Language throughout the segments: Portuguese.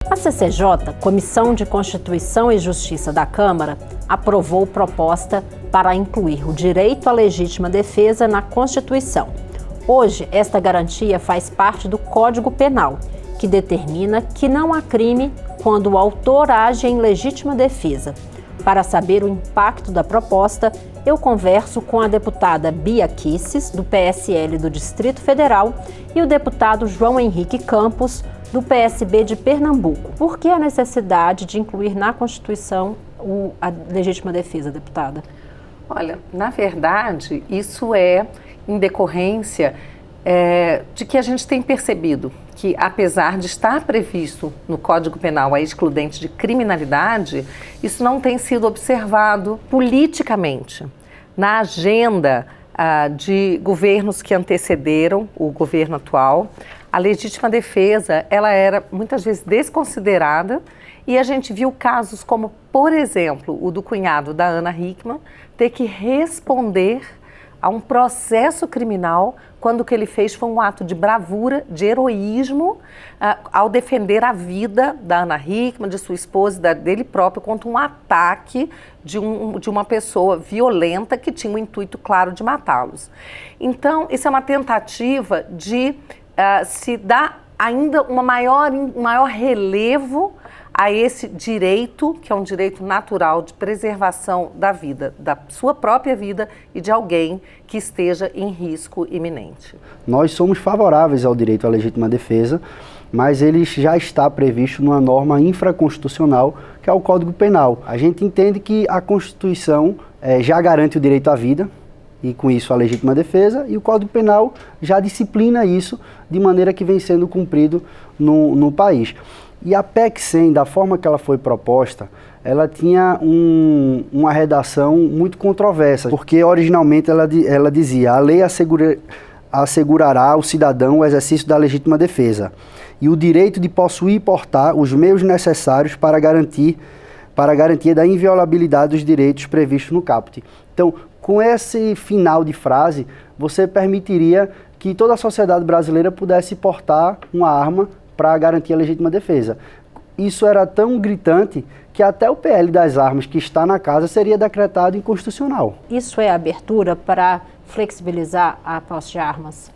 A CCJ, Comissão de Constituição e Justiça da Câmara, aprovou proposta para incluir o direito à legítima defesa na Constituição. Hoje, esta garantia faz parte do Código Penal, que determina que não há crime quando o autor age em legítima defesa. Para saber o impacto da proposta, eu converso com a deputada Bia Kicis, do PSL do Distrito Federal, e o deputado João Henrique Campos, do PSB de Pernambuco. Por que a necessidade de incluir na Constituição a legítima defesa, deputada? Olha, na verdade, isso é em decorrência de que a gente tem percebido que, apesar de estar previsto no Código Penal a excludente de criminalidade, isso não tem sido observado politicamente. Na agenda de governos que antecederam o governo atual, a legítima defesa ela era muitas vezes desconsiderada e a gente viu casos como, por exemplo, o do cunhado da Ana Hickman ter que responder a um processo criminal quando o que ele fez foi um ato de bravura, de heroísmo, ao defender a vida da Ana Hickman, de sua esposa, dele próprio, contra um ataque de uma pessoa violenta que tinha o intuito claro de matá-los. Então, isso é uma tentativa de se dar ainda um maior relevo a esse direito, que é um direito natural de preservação da vida, da sua própria vida e de alguém que esteja em risco iminente. Nós somos favoráveis ao direito à legítima defesa, mas ele já está previsto numa norma infraconstitucional, que é o Código Penal. A gente entende que a Constituição já garante o direito à vida, e com isso a legítima defesa, e o Código Penal já disciplina isso de maneira que vem sendo cumprido no país. E a PEC 100, da forma que ela foi proposta, ela tinha uma redação muito controversa, porque originalmente ela dizia: a lei assegurará ao cidadão o exercício da legítima defesa e o direito de possuir e portar os meios necessários para a garantia da inviolabilidade dos direitos previstos no caput. Então, com esse final de frase, você permitiria que toda a sociedade brasileira pudesse portar uma arma para garantir a legítima defesa. Isso era tão gritante que até o PL das armas que está na casa seria decretado inconstitucional. Isso é abertura para flexibilizar a posse de armas?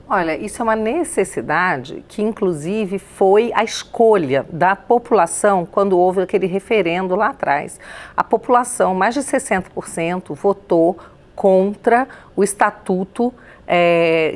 Olha, isso é uma necessidade que, inclusive, foi a escolha da população quando houve aquele referendo lá atrás. A população, mais de 60%, votou contra o estatuto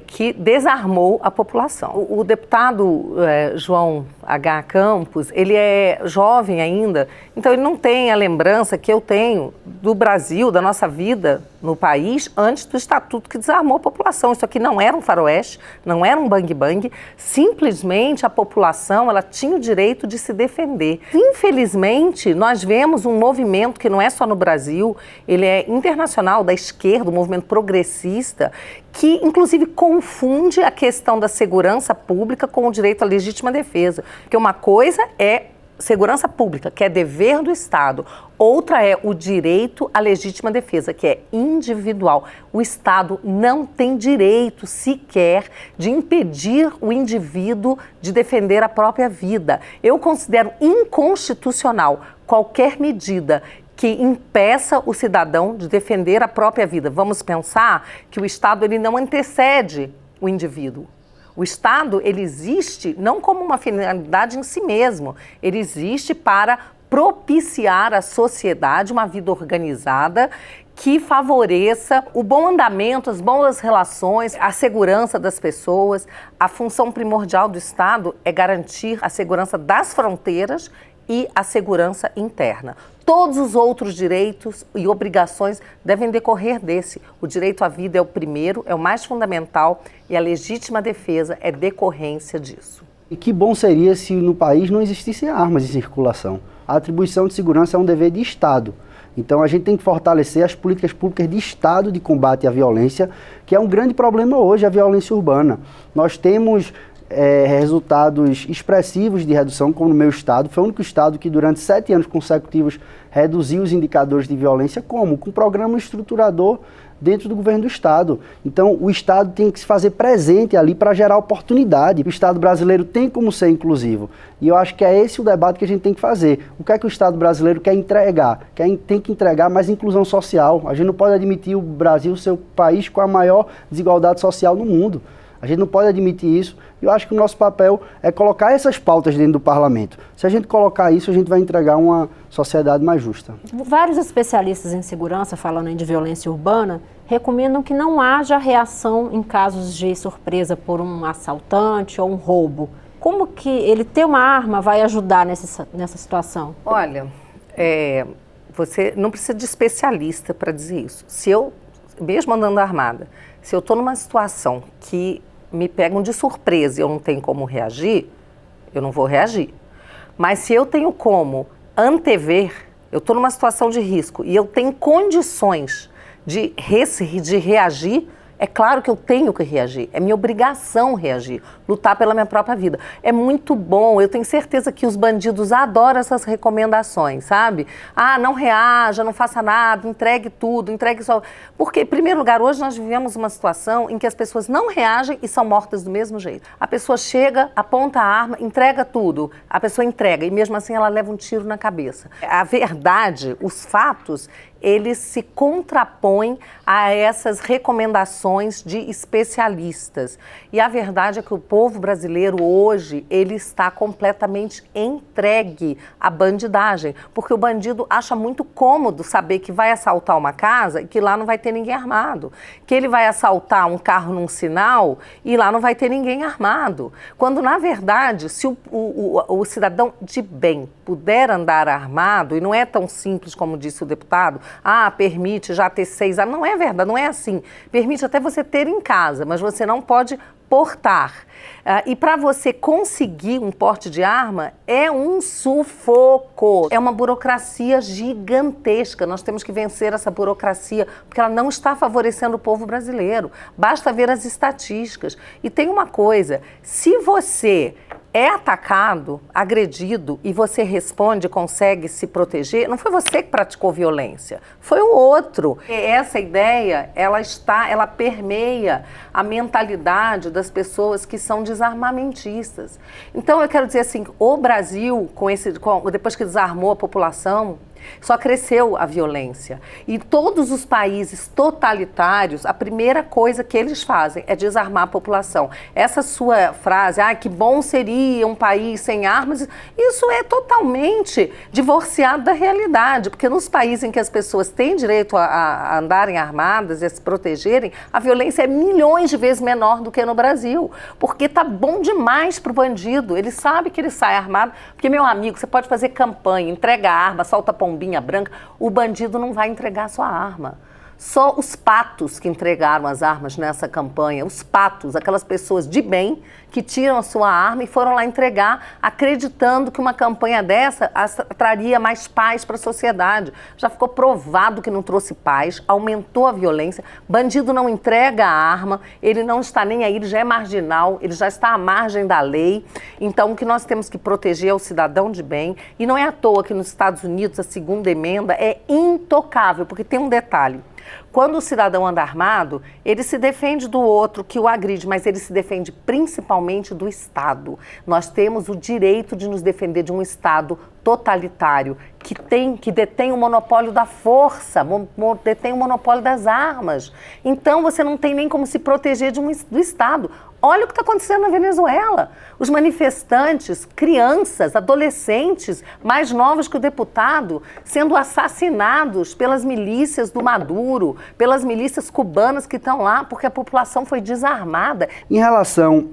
que desarmou a população. O deputado João H. Campos, ele é jovem ainda, então ele não tem a lembrança que eu tenho do Brasil, da nossa vida no país, antes do estatuto que desarmou a população. Isso aqui não era um faroeste, não era um bang-bang, simplesmente a população ela tinha o direito de se defender. Infelizmente, nós vemos um movimento que não é só no Brasil, ele é internacional, da esquerda, um movimento progressista, que inclusive confunde a questão da segurança pública com o direito à legítima defesa. Porque uma coisa é segurança pública, que é dever do Estado. Outra é o direito à legítima defesa, que é individual. O Estado não tem direito sequer de impedir o indivíduo de defender a própria vida. Eu considero inconstitucional qualquer medida que impeça o cidadão de defender a própria vida. Vamos pensar que o Estado ele não antecede o indivíduo. O Estado ele existe não como uma finalidade em si mesmo, ele existe para propiciar à sociedade uma vida organizada que favoreça o bom andamento, as boas relações, a segurança das pessoas. A função primordial do Estado é garantir a segurança das fronteiras e a segurança interna. Todos os outros direitos e obrigações devem decorrer desse. O direito à vida é o primeiro, é o mais fundamental e a legítima defesa é decorrência disso. E que bom seria se no país não existissem armas em circulação. A atribuição de segurança é um dever de Estado. Então a gente tem que fortalecer as políticas públicas de Estado de combate à violência, que é um grande problema hoje, a violência urbana. Nós temos resultados expressivos de redução, como no meu estado. Foi o único estado que durante 7 anos consecutivos reduziu os indicadores de violência. Como? Com um programa estruturador dentro do governo do estado. Então, o estado tem que se fazer presente ali para gerar oportunidade. O estado brasileiro tem como ser inclusivo. E eu acho que é esse o debate que a gente tem que fazer. O que é que o estado brasileiro quer entregar? Tem que entregar mais inclusão social. A gente não pode admitir o Brasil ser o país com a maior desigualdade social no mundo. A gente não pode admitir isso. E eu acho que o nosso papel é colocar essas pautas dentro do parlamento. Se a gente colocar isso, a gente vai entregar uma sociedade mais justa. Vários especialistas em segurança, falando de violência urbana, recomendam que não haja reação em casos de surpresa por um assaltante ou um roubo. Como que ele ter uma arma vai ajudar nessa situação? Olha, você não precisa de especialista para dizer isso. Se eu, mesmo andando armada, se eu estou numa situação que me pegam de surpresa e eu não tenho como reagir, eu não vou reagir. Mas se eu tenho como antever, eu estou numa situação de risco e eu tenho condições de reagir, é claro que eu tenho que reagir, é minha obrigação reagir, lutar pela minha própria vida. É muito bom, eu tenho certeza que os bandidos adoram essas recomendações, sabe? Ah, não reaja, não faça nada, entregue tudo, entregue só... Porque, em primeiro lugar, hoje nós vivemos uma situação em que as pessoas não reagem e são mortas do mesmo jeito. A pessoa chega, aponta a arma, entrega tudo, a pessoa entrega e mesmo assim ela leva um tiro na cabeça. A verdade, os fatos, eles se contrapõem a essas recomendações de especialistas. E a verdade é que o povo brasileiro hoje, ele está completamente entregue à bandidagem, porque o bandido acha muito cômodo saber que vai assaltar uma casa e que lá não vai ter ninguém armado, que ele vai assaltar um carro num sinal e lá não vai ter ninguém armado. Quando, na verdade, se o cidadão de bem puder andar armado, e não é tão simples como disse o deputado, permite já ter 6 armas. Não é verdade, não é assim. Permite até você ter em casa, mas você não pode portar. E para você conseguir um porte de arma, é um sufoco. É uma burocracia gigantesca. Nós temos que vencer essa burocracia, porque ela não está favorecendo o povo brasileiro. Basta ver as estatísticas. E tem uma coisa, se você é atacado, agredido, e você responde, consegue se proteger, não foi você que praticou violência, foi o outro. E essa ideia, ela permeia a mentalidade das pessoas que são desarmamentistas. Então, eu quero dizer assim, o Brasil, depois que desarmou a população, só cresceu a violência. E todos os países totalitários, a primeira coisa que eles fazem é desarmar a população. Essa sua frase, que bom seria um país sem armas, isso é totalmente divorciado da realidade, porque nos países em que as pessoas têm direito a andarem armadas e a se protegerem, a violência é milhões de vezes menor do que no Brasil, porque tá bom demais pro bandido, ele sabe que ele sai armado, porque, meu amigo, você pode fazer campanha, entrega a arma, solta pombinha branca, o bandido não vai entregar a sua arma. Só os patos que entregaram as armas nessa campanha, os patos, aquelas pessoas de bem que tiram a sua arma e foram lá entregar, acreditando que uma campanha dessa traria mais paz para a sociedade. Já ficou provado que não trouxe paz, aumentou a violência, bandido não entrega a arma, ele não está nem aí, ele já é marginal, ele já está à margem da lei. Então, o que nós temos que proteger é o cidadão de bem, e não é à toa que nos Estados Unidos a segunda emenda é intocável, porque tem um detalhe. Quando o cidadão anda armado, ele se defende do outro que o agride, mas ele se defende principalmente do Estado. Nós temos o direito de nos defender de um Estado totalitário, que detém o monopólio da força, detém o monopólio das armas. Então, você não tem nem como se proteger do Estado. Olha o que está acontecendo na Venezuela. Os manifestantes, crianças, adolescentes, mais novos que o deputado, sendo assassinados pelas milícias do Maduro, pelas milícias cubanas que estão lá, porque a população foi desarmada. Em relação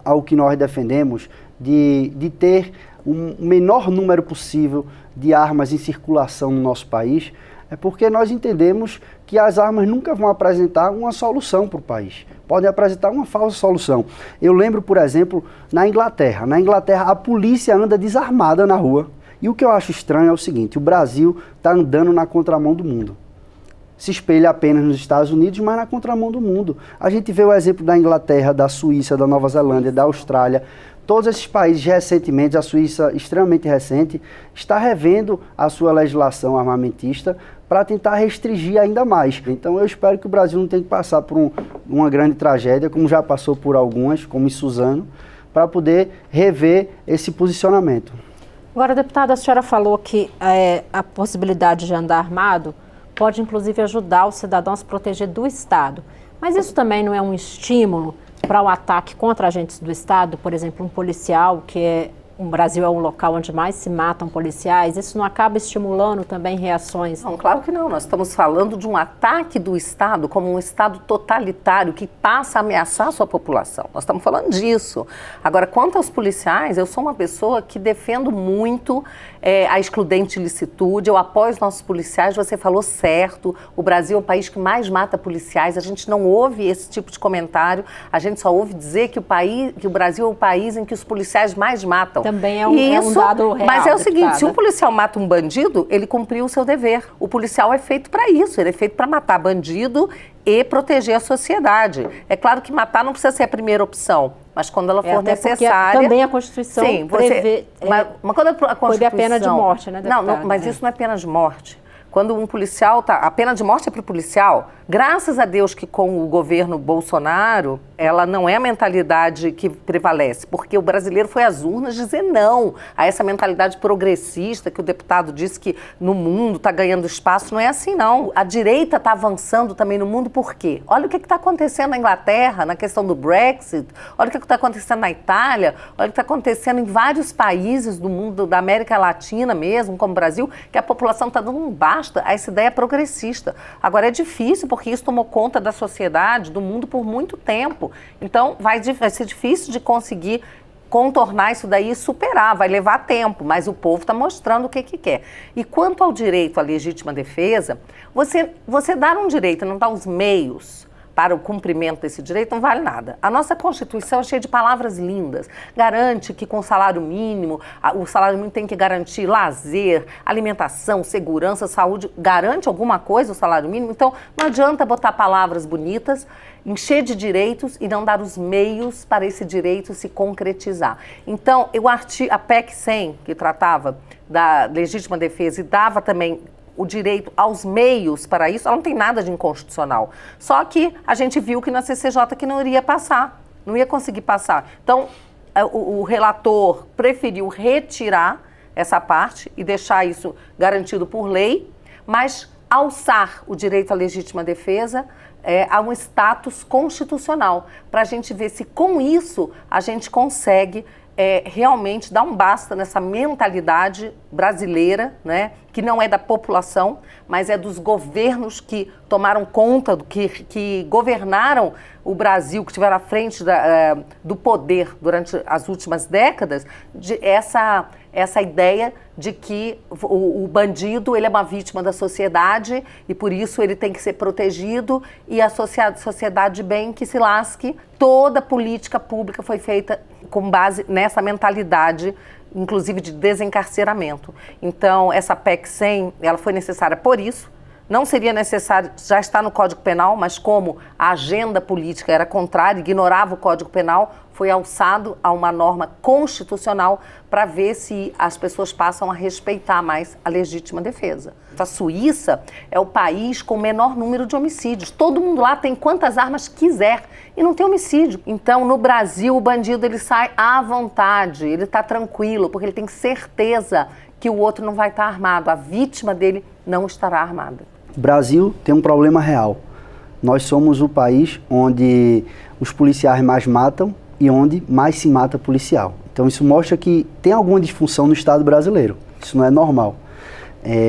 ao que nós defendemos, de ter o menor número possível de armas em circulação no nosso país, é porque nós entendemos que as armas nunca vão apresentar uma solução para o país. Podem apresentar uma falsa solução. Eu lembro, por exemplo, na Inglaterra. Na Inglaterra, a polícia anda desarmada na rua. E o que eu acho estranho é o seguinte, o Brasil está andando na contramão do mundo. se espelha apenas nos Estados Unidos, mas na contramão do mundo. A gente vê o exemplo da Inglaterra, da Suíça, da Nova Zelândia, da Austrália. Todos esses países recentemente, a Suíça extremamente recente, está revendo a sua legislação armamentista para tentar restringir ainda mais. Então eu espero que o Brasil não tenha que passar por uma grande tragédia, como já passou por algumas, como em Suzano, para poder rever esse posicionamento. Agora, deputada, a senhora falou que a possibilidade de andar armado pode, inclusive, ajudar o cidadão a se proteger do Estado. Mas isso também não é um estímulo para o ataque contra agentes do Estado? Por exemplo, um policial, o Brasil é um local onde mais se matam policiais, isso não acaba estimulando também reações? Não, claro que não. Nós estamos falando de um ataque do Estado como um Estado totalitário que passa a ameaçar a sua população. Nós estamos falando disso. Agora, quanto aos policiais, eu sou uma pessoa que defendo muito a excludente licitude, eu apoio os nossos policiais, você falou certo, o Brasil é o país que mais mata policiais, a gente não ouve esse tipo de comentário, a gente só ouve dizer que o Brasil é o país em que os policiais mais matam. Também é um dado real. Mas é o seguinte, deputada, se um policial mata um bandido, ele cumpriu o seu dever. O policial é feito para isso, ele é feito para matar bandido e proteger a sociedade. É claro que matar não precisa ser a primeira opção, mas quando ela for necessária... Também a Constituição prevê... Mas quando a Constituição... Proíbe a pena de morte, né, deputada? Não, mas isso não é pena de morte. Quando um policial a pena de morte é para o policial, graças a Deus que com o governo Bolsonaro, ela não é a mentalidade que prevalece, porque o brasileiro foi às urnas dizer não a essa mentalidade progressista que o deputado disse que no mundo está ganhando espaço. Não é assim, não. A direita está avançando também no mundo, por quê? Olha o que está acontecendo na Inglaterra, na questão do Brexit, olha o que está acontecendo na Itália, olha o que está acontecendo em vários países do mundo, da América Latina mesmo, como o Brasil, que a população está dando um basta a essa ideia progressista. Agora é difícil, porque isso tomou conta da sociedade, do mundo por muito tempo. Então vai ser difícil de conseguir contornar isso daí e superar, vai levar tempo, mas o povo está mostrando o que quer. E quanto ao direito à legítima defesa, você dar um direito e não dar os meios para o cumprimento desse direito não vale nada. A nossa Constituição é cheia de palavras lindas. Garante que com o salário mínimo tem que garantir lazer, alimentação, segurança, saúde. Garante alguma coisa o salário mínimo? Então, não adianta botar palavras bonitas, encher de direitos e não dar os meios para esse direito se concretizar. Então, a PEC 100, que tratava da legítima defesa e dava também o direito aos meios para isso, ela não tem nada de inconstitucional. Só que a gente viu que na CCJ que não iria passar, não ia conseguir passar. Então, o relator preferiu retirar essa parte e deixar isso garantido por lei, mas alçar o direito à legítima defesa a um status constitucional, para a gente ver se com isso a gente consegue realmente dar um basta nessa mentalidade brasileira, né, que não é da população, mas é dos governos que tomaram conta, que governaram o Brasil, que estiveram à frente do poder durante as últimas décadas, essa ideia de que o bandido ele é uma vítima da sociedade e por isso ele tem que ser protegido e a sociedade de bem que se lasque. Toda política pública foi feita com base nessa mentalidade, inclusive de desencarceramento. Então, essa PEC 100, ela foi necessária por isso. Não seria necessário, já está no Código Penal, mas como a agenda política era contrária, ignorava o Código Penal, foi alçado a uma norma constitucional para ver se as pessoas passam a respeitar mais a legítima defesa. A Suíça é o país com o menor número de homicídios. Todo mundo lá tem quantas armas quiser e não tem homicídio. Então, no Brasil, o bandido ele sai à vontade, ele está tranquilo, porque ele tem certeza que o outro não vai estar armado, a vítima dele não estará armada. O Brasil tem um problema real. Nós somos o país onde os policiais mais matam e onde mais se mata policial. Então isso mostra que tem alguma disfunção no Estado brasileiro. Isso não é normal.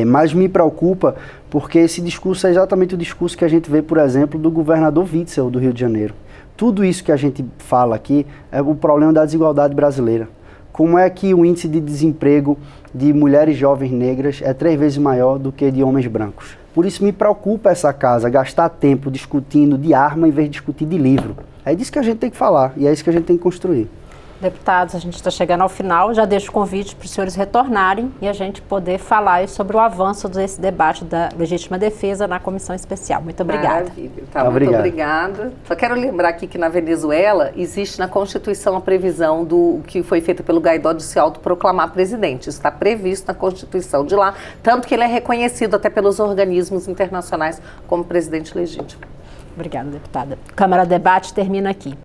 Mas me preocupa porque esse discurso é exatamente o discurso que a gente vê, por exemplo, do governador Witzel do Rio de Janeiro. Tudo isso que a gente fala aqui é o problema da desigualdade brasileira. Como é que o índice de desemprego de mulheres jovens negras é 3 vezes maior do que de homens brancos? Por isso me preocupa essa casa, gastar tempo discutindo de arma em vez de discutir de livro. É disso que a gente tem que falar e é isso que a gente tem que construir. Deputados, a gente está chegando ao final, já deixo o convite para os senhores retornarem e a gente poder falar sobre o avanço desse debate da legítima defesa na comissão especial. Muito obrigada. Maravilha. Muito obrigada. Só quero lembrar aqui que na Venezuela existe na Constituição a previsão do que foi feita pelo Guaidó de se autoproclamar presidente. Isso está previsto na Constituição de lá, tanto que ele é reconhecido até pelos organismos internacionais como presidente legítimo. Obrigada, deputada. Câmara Debate termina aqui.